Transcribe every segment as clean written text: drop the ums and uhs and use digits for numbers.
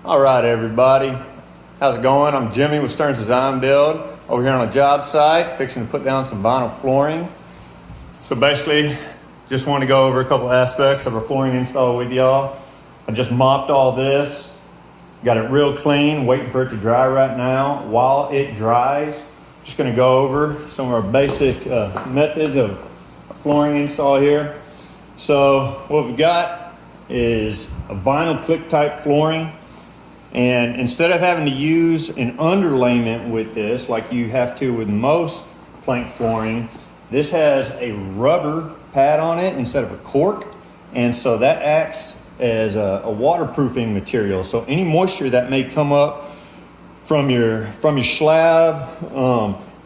All right, everybody. How's it going? I'm Jimmy with Stearns Design Build over here on a job site, fixing to put down some vinyl flooring. So basically, just want to go over a couple aspects of our flooring install with y'all. I just mopped all this, got it real clean, waiting for it to dry right now. While it dries, just going to go over some of our basic methods of flooring install here. So what we've got is a vinyl click type flooring. And instead of having to use an underlayment with this, like you have to with most plank flooring, this has a rubber pad on it instead of a cork. And so that acts as a waterproofing material. So any moisture that may come up from your slab,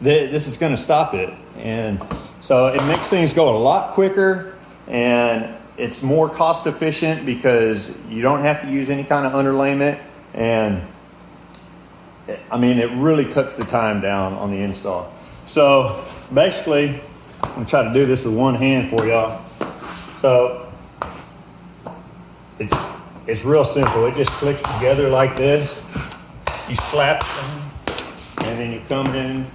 this is gonna stop it. And so it makes things go a lot quicker, and it's more cost efficient because you don't have to use any kind of underlayment. And I mean, it really cuts the time down on the install. So basically, I'm gonna try to do this with one hand for y'all. So it's real simple. It just clicks together like this. You slap them, and then you come in.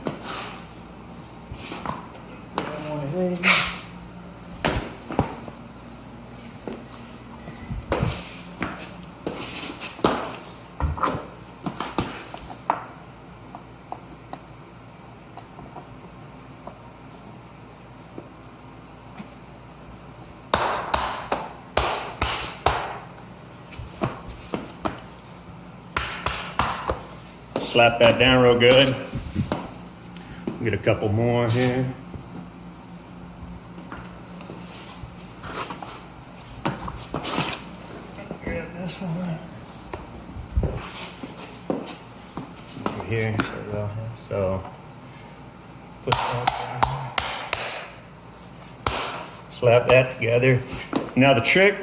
Slap that down real good. Get a couple more here. Grab this one. Over here. So put that down. Slap that together. Now the trick,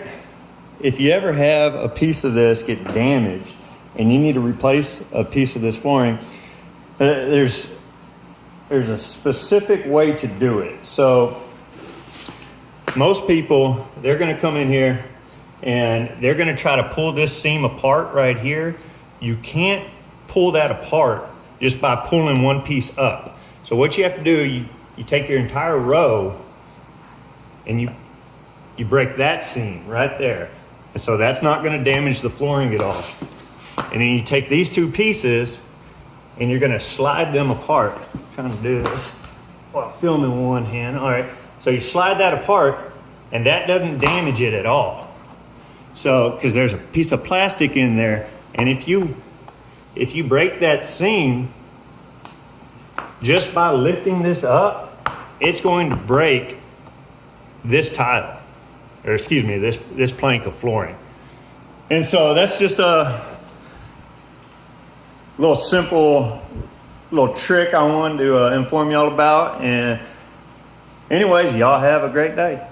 if you ever have a piece of this get damaged, and you need to replace a piece of this flooring, there's a specific way to do it. So most people, they're gonna come in here and they're gonna try to pull this seam apart right here. You can't pull that apart just by pulling one piece up. So what you have to do, you take your entire row and you break that seam right there. And so that's not gonna damage the flooring at all. And then you take these two pieces and you're gonna slide them apart. I'm trying to do this while filming one hand. All right, so you slide that apart and that doesn't damage it at all. So, because there's a piece of plastic in there, and if you break that seam, just by lifting this up, it's going to break this tile, or excuse me, this plank of flooring. And so that's just a little simple little trick I wanted to inform y'all about. And anyways, y'all have a great day.